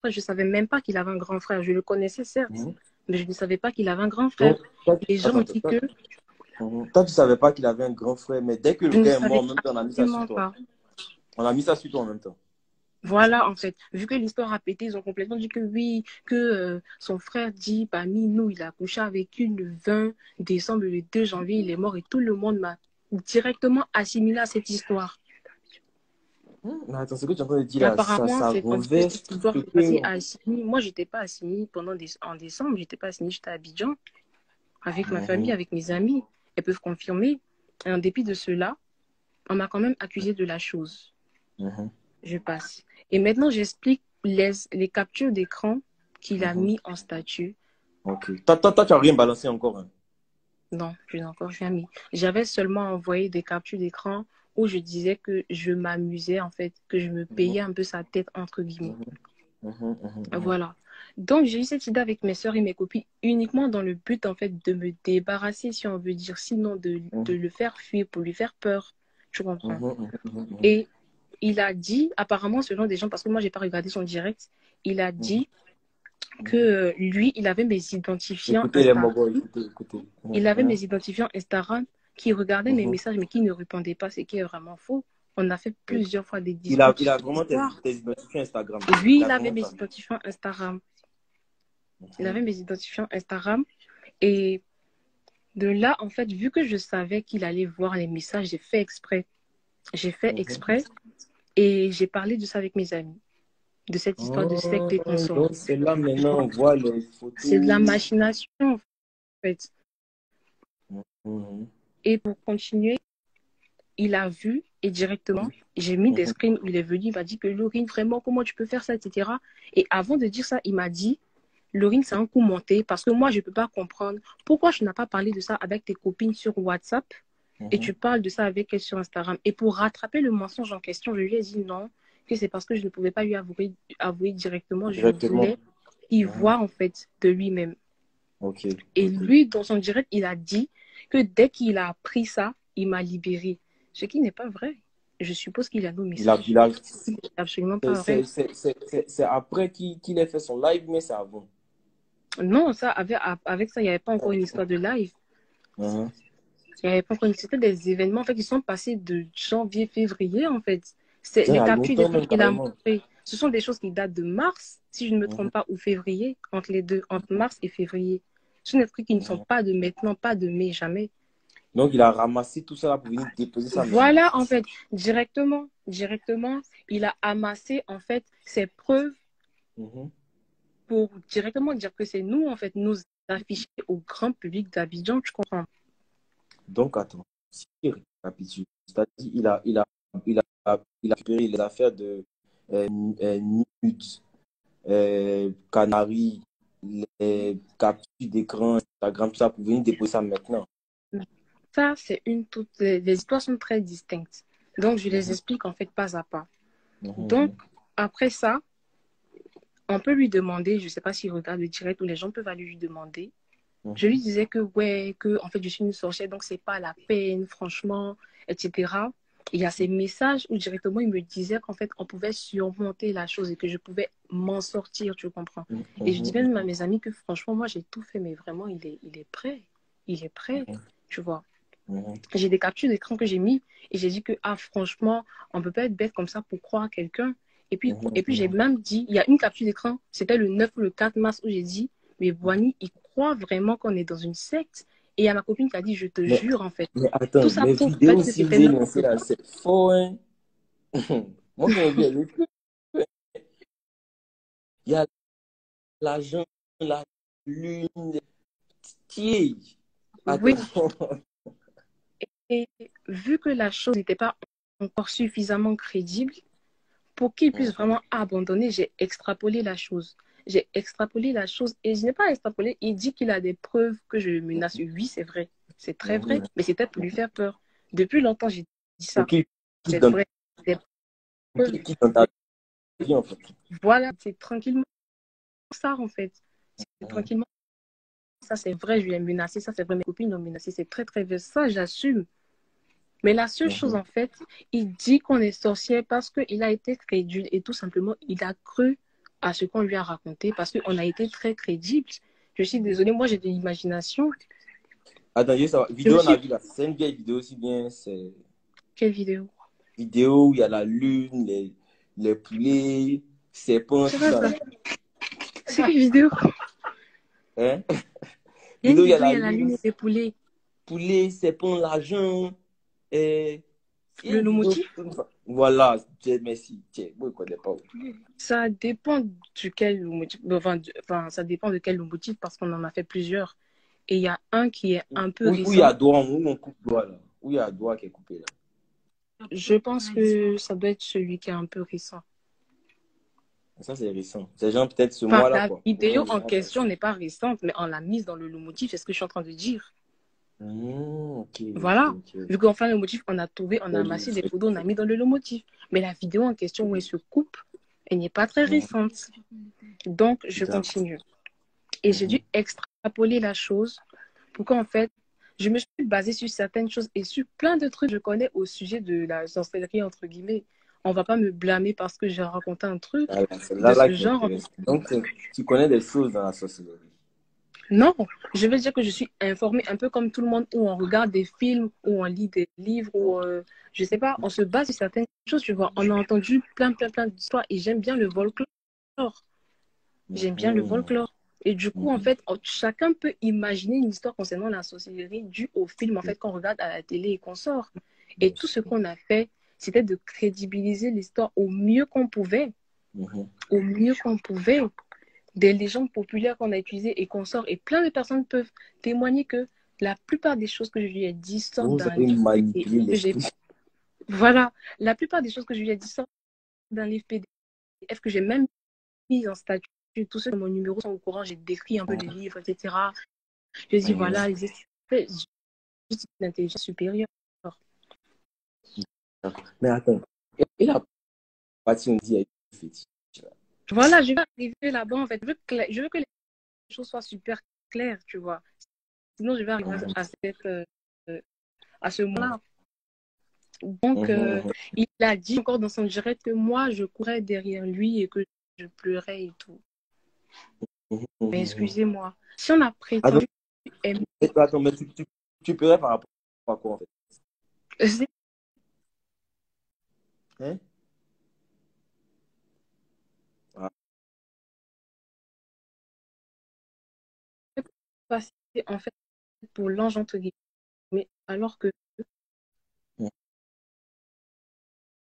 Je ne savais même pas qu'il avait un grand frère. Je le connaissais, certes, Mhm. mais je ne savais pas qu'il avait un grand frère. Donc, toi, Les gens attends, ont attends, dit que toi, tu savais pas qu'il avait un grand frère, mais dès que le je ne gars est mort, savais en même temps, on a mis ça sur absolument toi. pas. On a mis ça sur toi en même temps. Voilà, en fait, vu que l'histoire a pété, ils ont complètement dit que oui, que son frère dit, parmi nous, il a couché avec une le 20 décembre, le 2 janvier, il est mort et tout le monde m'a directement assimilé à cette histoire. Mais attends, ce que tu es en train de dire Et là, apparemment, ça c'est comme ça que renverse cette tout histoire ce s'est passée que. à Assini. Moi, j'étais pas à Assini en décembre, j'étais pas à Assini, j'étais à Abidjan avec ma famille, Mhm, avec mes amis. Elles peuvent confirmer. Et en dépit de cela, on m'a quand même accusé de la chose. mhm, Je passe. Et maintenant, j'explique les captures d'écran qu'il a mhm. mis en statut. Ok. Toi, tu n'as rien balancé encore, hein. Non, je n'ai encore jamais mis. J'avais seulement envoyé des captures d'écran où je disais que je m'amusais, en fait, que je me Mhm, payais un peu sa tête, entre guillemets. mhm, mhm, mhm, mhm. Voilà. Donc, j'ai eu cette idée avec mes soeurs et mes copines uniquement dans le but, en fait, de me débarrasser, si on veut dire, sinon de le faire fuir pour lui faire peur. Tu comprends? Mhm, mhm, mhm, mhm. Et il a dit, apparemment, selon des gens, parce que moi, j'ai pas regardé son direct, il a Mhm, dit que mhm. lui, il avait mes identifiants Écoutez les Instagram. mogos, écoutez, écoutez. Mhm, Il avait mhm, mes identifiants Instagram qui regardaient mes mhm. messages, mais qui ne répondaient pas, ce qui est vraiment faux. On a fait plusieurs fois des Il disputes a sur vraiment l'histoire. tes identifiants Instagram. Lui, Il a il avait vraiment mes ça. identifiants Instagram. Il Mhm, avait mes identifiants Instagram. Et de là, en fait, vu que je savais qu'il allait voir les messages, j'ai fait exprès. J'ai fait mhm. exprès et j'ai parlé de ça avec mes amis, de cette histoire de secte et Oh, consorts. donc c'est là maintenant on voit les C'est de la photos. machination, en fait. Mhm, Et pour continuer, il a vu et directement, j'ai mis des mhm, screens où il est venu, il m'a dit que Laurine, vraiment, comment tu peux faire ça, etc. Et avant de dire ça, il m'a dit, Laurine, c'est un coup monté parce que moi, je ne peux pas comprendre pourquoi tu n'as pas parlé de ça avec tes copines sur WhatsApp et mhm, tu parles de ça avec elles sur Instagram. Et pour rattraper le mensonge en question, je lui ai dit non, que c'est parce que je ne pouvais pas lui avouer directement. Je directement. voulais y Mhm. voir en fait de lui-même. Ok, Et ok. lui, dans son direct, il a dit que dès qu'il a appris ça, il m'a libéré. Ce qui n'est pas vrai. Je suppose qu'il a nos Il messages. a, C'est absolument pas vrai. c'est après qu'il ait fait son live, mais c'est avant. Non, ça, avec ça, il n'y avait pas encore une histoire de live. Mhm. Il n'y avait pas encore une... C'était des événements en fait, qui sont passés de janvier, février, en fait. C'est Tiens, il les y a captures longtemps d'écran même qu'il a carrément. montrées. Ce sont des choses qui datent de mars, si je ne me Mhm, trompe pas, ou février, entre les deux, entre mars et février. Ce sont des trucs qui ne sont mhm. pas de maintenant, pas de mai, jamais. Donc il a ramassé tout ça là pour venir déposer ça maintenant. Voilà, en fait, directement, il a amassé, en fait, ses preuves Mhm. pour directement dire que c'est nous, en fait, nous afficher au grand public d'Abidjan, tu comprends? Donc attends, si je récapitule, c'est-à-dire il a récupéré les affaires de euh, Nudes, Canary, les captures d'écran, Instagram, tout ça pour venir déposer ça maintenant. Ça, c'est les histoires sont très distinctes. Donc, je les Mhm, explique, en fait, pas à pas. Donc, mhm, après ça, on peut lui demander, je ne sais pas s'il regarde le direct ou les gens peuvent aller lui demander. Je lui mhm, disais que, ouais, que, en fait, je suis une sorcière, donc c'est pas la peine, franchement, etc. Il y a ces messages où directement il me disait qu'en fait, on pouvait surmonter la chose et que je pouvais m'en sortir, tu comprends. mhm, Et je dis mhm, même à mes amis que franchement, moi, j'ai tout fait, mais vraiment, il est prêt. Il est prêt, tu vois. mhm, J'ai des captures d'écran que j'ai mis et j'ai dit que, ah, franchement, on peut pas être bête comme ça pour croire quelqu'un. mhm, Et puis j'ai mhm. même dit, il y a une capture d'écran, c'était le 9 ou le 4 mars où j'ai dit, mais Boigny, il croit vraiment qu'on est dans une secte. Et il y a ma copine qui a dit, je te Mais, jure, en fait. mais Tout attends, ça les prouve en fait vidéos que si c'était vous avez notre lancé faute. là, c'est faux, hein? Moi, quand j'ai vu, il y a l'argent, la lune, les petits. Attends. Oui. Et vu que la chose n'était pas encore suffisamment crédible, pour qu'il puisse vraiment abandonner, j'ai extrapolé la chose. J'ai extrapolé la chose et je n'ai pas extrapolé. Il dit qu'il a des preuves que je le menace. Oui, c'est vrai. C'est très vrai. Mhm. Mais c'était pour lui faire peur. Depuis longtemps, j'ai dit Pour ça. qui C'est dans, vrai. Des pour preuves. qui dans ta vie, en fait. Voilà, c'est tranquillement ça, en fait. C'est Mhm. tranquillement ça, c'est vrai. Je lui ai menacé. Ça, c'est vrai. Mes copines l'ont menacé. C'est très, très vrai. Ça, j'assume. Mais la seule chose, Mhm. en fait, il dit qu'on est sorcier parce qu'il a été crédule et tout simplement, il a cru à ce qu'on lui a raconté parce qu'on a été très crédible. Je suis désolée, moi j'ai de l'imagination. Attends, ça va. Je me Vidéo, on a suis... vu là. C'est une vieille vidéo aussi bien. C'est Quelle vidéo? vidéo où il y a la lune, les poulets, serpents, C'est tout quoi ça. ça? C'est quelle vidéo? Hein? Il y a une Vidéo, il y a vidéo, il la y a la lune, lune et les poulets. poulet, serpent, l'argent. Et... Il y a Le une vidéo lomotif? comme ça. Voilà, merci. Tiens, moi, je ne connais pas. Ça dépend duquel lomotif. Enfin, ça dépend de quel lomotif parce qu'on en a fait plusieurs. Et il y a un qui est un peu Où il y a récent. doigt, où on coupe doigt là. Où il y a doigt qui est coupé là. Je pense que ça doit être celui qui est un peu récent. Ça, c'est récent. C'est genre peut-être ce Enfin, mois-là, la quoi. Ou bien vidéo le en mois question passé. n'est pas récente, mais on l'a mise dans le lomotif. C'est ce que je suis en train de dire. Ok, ok, Voilà. ok. Vu qu'en fin le motif, on a trouvé, on a amassé des photos, on a mis dans le lomotif. Mais la vidéo en question où elle se coupe, elle n'est pas très Mhm. récente. Donc, je D'accord. continue. Et j'ai Mhm. dû extrapoler la chose pour qu'en fait, je me suis basée sur certaines choses et sur plein de trucs que je connais au sujet de la sorcellerie, entre guillemets. On va pas me blâmer parce que j'ai raconté un truc Voilà, c'est de là ce qui genre. m'intéresse. Donc, tu connais des choses dans la sorcellerie. Non, je veux dire que je suis informée un peu comme tout le monde où on regarde des films, où on lit des livres, où, je sais pas, on se base sur certaines choses, tu vois. On a entendu plein d'histoires et j'aime bien le folklore. J'aime bien le Mhm. folklore. Et du coup, en Mhm. fait, chacun peut imaginer une histoire concernant la sorcellerie due au film, en fait, qu'on regarde à la télé et qu'on sort. Et Bien tout ce sûr. qu'on a fait, c'était de crédibiliser l'histoire au mieux qu'on pouvait, Mhm. au mieux qu'on pouvait, des légendes populaires qu'on a utilisées et qu'on sort. Et plein de personnes peuvent témoigner que la plupart des choses que je lui ai dit sortent Vous d'un avez livre manipulé que j'ai... l'esprit. Voilà, la plupart des choses que je lui ai dit sortent d'un livre PDF que j'ai même mis en statut. Tous ceux de mon numéro sont au courant, j'ai décrit un peu les livres, etc. Je dis, Mhm. voilà, c'est juste une intelligence supérieure. Mais attends, et la partie on dit elle est fétiche, là. Voilà, je vais arriver là-bas, en fait. Je veux que les choses soient super claires, tu vois. Sinon, je vais arriver Mhm. à ce moment-là. Donc, Mhm. il a dit encore dans son direct que moi, je courais derrière lui et que je pleurais et tout. Mhm. Mais Mhm. excusez-moi, si on a Attends, prétendu aimer, attends, mais tu pleurais par rapport à quoi en fait? c'est Hein? Ah, passé en fait pour l'ange entre guillemets, alors que